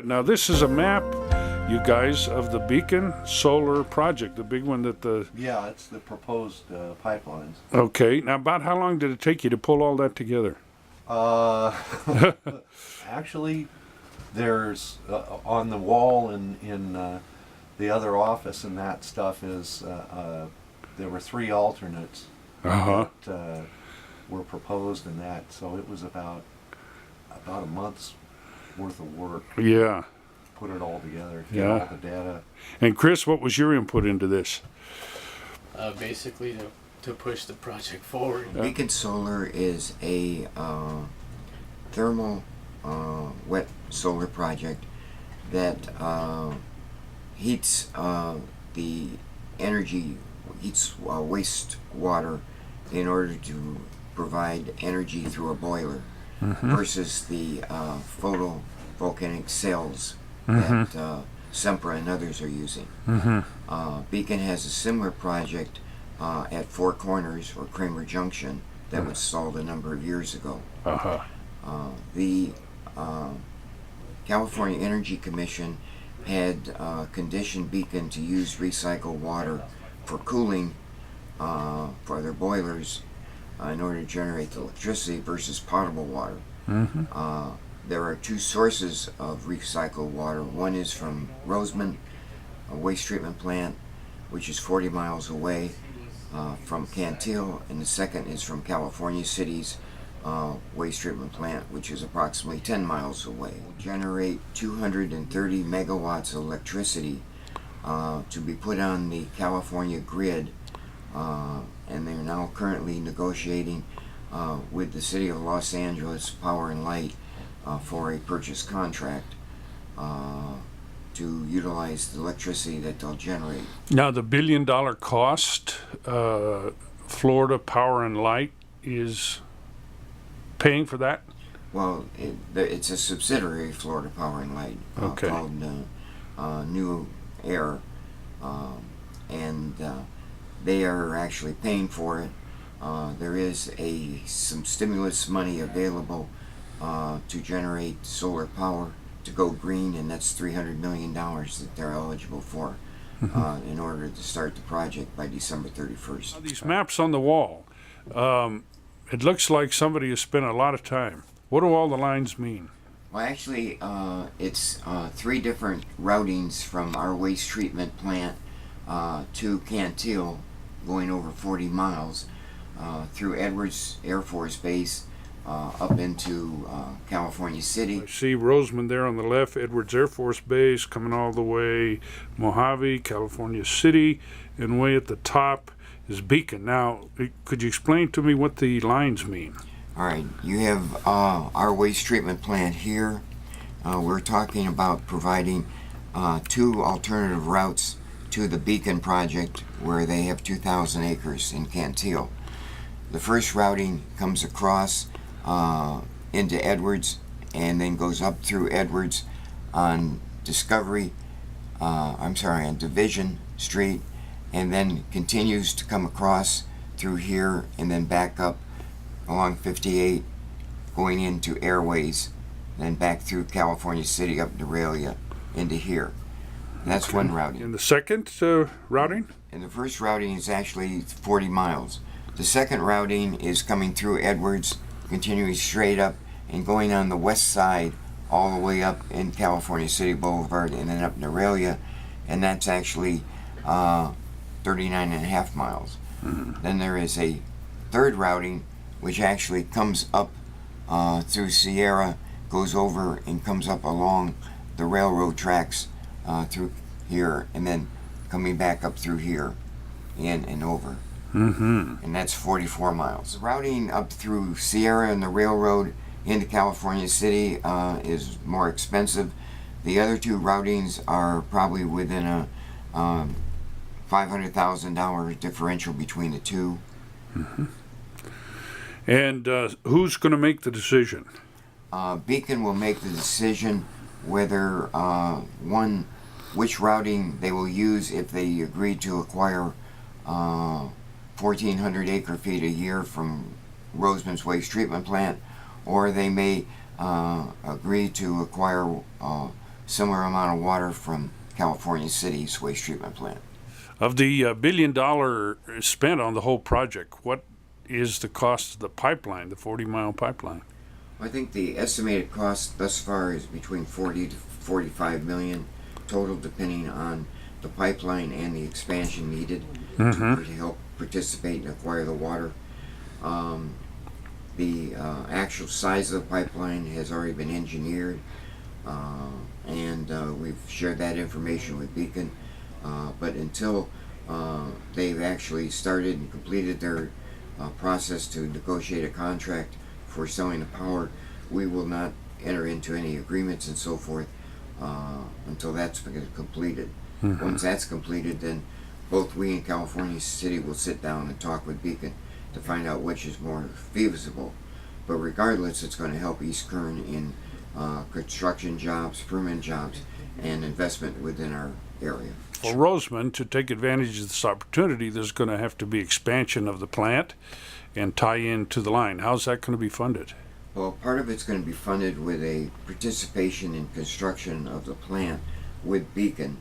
Now this is a map, you guys, of the Beacon Solar Project, the big one that the... Yeah, it's the proposed pipelines. Okay, now about how long did it take you to pull all that together? Actually, there's on the wall in the other office and that stuff is, there were 3 alternates that were proposed in that, so it was about a month's worth of work. Yeah. Put it all together, get all the data. And Chris, what was your input into this? Basically to push the project forward. Beacon Solar is a thermal wet solar project that heats the energy, heats wastewater in order to provide energy through a boiler versus the photovoltaic cells that Sempra and others are using. Beacon has a similar project at Four Corners or Kramer Junction that was installed a number of years ago. The California Energy Commission had conditioned Beacon to use recycled water for cooling for their boilers in order to generate the electricity versus potable water. There are 2 sources of recycled water. One is from Roseman, a waste treatment plant, which is 40 miles away from Cantil, and the second is from California City's waste treatment plant, which is approximately 10 miles away. We generate 230 megawatts of electricity to be put on the California grid, and they're now currently negotiating with the City of Los Angeles Power and Light for a purchase contract to utilize the electricity that they'll generate. Now the $1 billion cost, Florida Power and Light is paying for that? Well, it's a subsidiary of Florida Power and Light called New Air, and they are actually paying for it. There is some stimulus money available to generate solar power to go green, and that's $300 million that they're eligible for in order to start the project by December 31st. Now, these maps on the wall, it looks like somebody has spent a lot of time. What do all the lines mean? Well, actually, it's 3 different routings from our waste treatment plant to Cantil, going over 40 miles through Edwards Air Force Base up into California City. I see Roseman there on the left, Edwards Air Force Base, coming all the way Mojave, California City, and way at the top is Beacon. Now, could you explain to me what the lines mean? All right, you have our waste treatment plant here. We're talking about providing 2 alternative routes to the Beacon project, where they have 2,000 acres in Cantil. The first routing comes across into Edwards and then goes up through Edwards on on Division Street, and then continues to come across through here and then back up along 58 going into Airways, then back through California City up Nebralia into here. And that's one routing. And the second routing? And the first routing is actually 40 miles. The second routing is coming through Edwards, continuing straight up and going on the west side all the way up in California City Boulevard and then up Nebralia, and that's actually 39.5 miles. Then there is a third routing which actually comes up through Sierra, goes over and comes up along the railroad tracks through here, and then coming back up through here, in and over. And that's 44 miles. The routing up through Sierra and the railroad into California City is more expensive. The other 2 routings are probably within a $500,000 differential between the 2. And who's going to make the decision? Beacon will make the decision whether which routing they will use if they agree to acquire 1,400 acre-feet a year from Roseman's waste treatment plant, or they may agree to acquire similar amount of water from California City's waste treatment plant. Of the $1 billion spent on the whole project, what is the cost of the pipeline, the 40-mile pipeline? I think the estimated cost thus far is between 40 to 45 million total, depending on the pipeline and the expansion needed to help participate and acquire the water. The actual size of the pipeline has already been engineered, and we've shared that information with Beacon. But until they've actually started and completed their process to negotiate a contract for selling the power, we will not enter into any agreements and so forth until that's been completed. Once that's completed, then both we and California City will sit down and talk with Beacon to find out which is more feasible. But regardless, it's going to help East Kern in construction jobs, permanent jobs, and investment within our area. For Roseman to take advantage of this opportunity, there's going to have to be expansion of the plant and tie in to the line. How's that going to be funded? Well, part of it's going to be funded with a participation in construction of the plant with Beacon,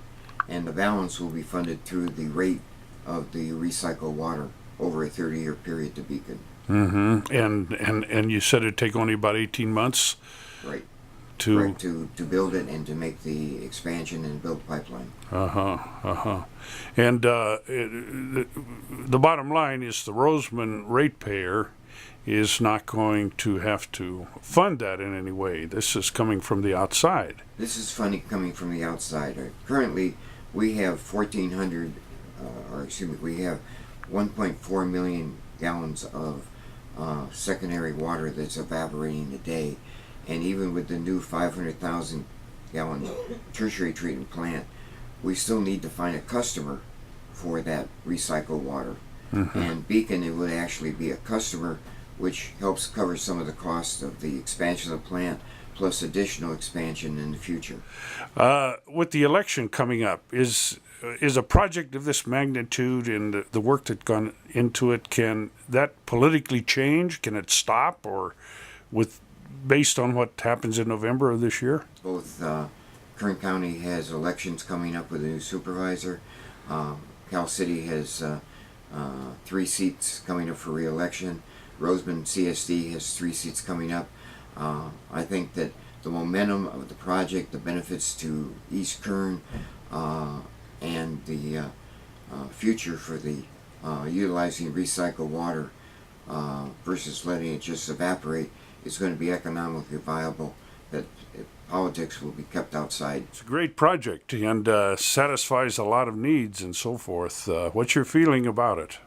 and the balance will be funded through the rate of the recycled water over a 30-year period to Beacon. And you said it'd take only about 18 months? Right. To Right, to build it and to make the expansion and build pipeline. And the bottom line is the Roseman ratepayer is not going to have to fund that in any way. This is coming from the outside. This is funding coming from the outside. Currently, we have 1,400, we have 1.4 million gallons of secondary water that's evaporating a day. And even with the new 500,000 gallon tertiary treatment plant, we still need to find a customer for that recycled water. And Beacon, it would actually be a customer, which helps cover some of the cost of the expansion of the plant, plus additional expansion in the future. With the election coming up, is a project of this magnitude and the work that's gone into it, can that politically change? Can it stop, or based on what happens in November of this year? Both Kern County has elections coming up with a new supervisor. Cal City has 3 seats coming up for re-election. Roseman CSD has 3 seats coming up. I think that the momentum of the project, the benefits to East Kern, and the future for the utilizing recycled water versus letting it just evaporate is going to be economically viable, that politics will be kept outside. It's a great project and satisfies a lot of needs and so forth. What's your feeling about it?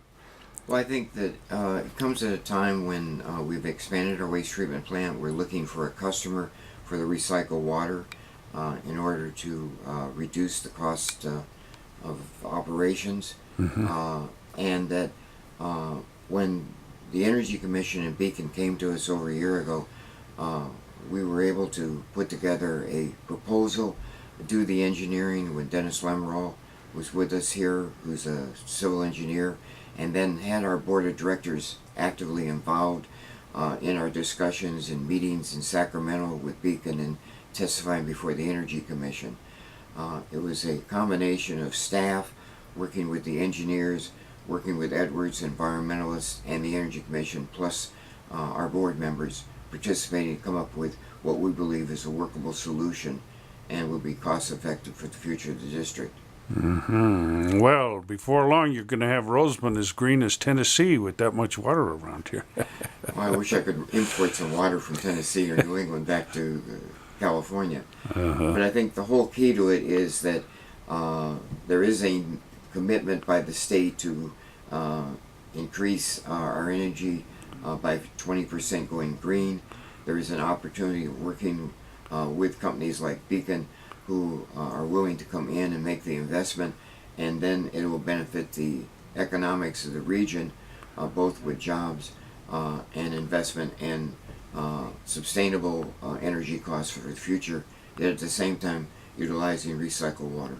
Well, I think that it comes at a time when we've expanded our waste treatment plant. We're looking for a customer for the recycled water in order to reduce the cost of operations. And that when the Energy Commission and Beacon came to us over a year ago, we were able to put together a proposal, do the engineering when Dennis Lemerall was with us here, who's a civil engineer, and then had our board of directors actively involved in our discussions and meetings in Sacramento with Beacon and testifying before the Energy Commission. It was a combination of staff working with the engineers, working with Edwards, environmentalists, and the Energy Commission, plus our board members participating to come up with what we believe is a workable solution and will be cost effective for the future of the district. Well, before long you're going to have Roseman as green as Tennessee with that much water around here. Well, I wish I could import some water from Tennessee or New England back to California. But I think the whole key to it is that there is a commitment by the state to increase our energy by 20% going green. There is an opportunity of working with companies like Beacon who are willing to come in and make the investment, and then it will benefit the economics of the region, both with jobs and investment and sustainable energy costs for the future, yet at the same time utilizing recycled water.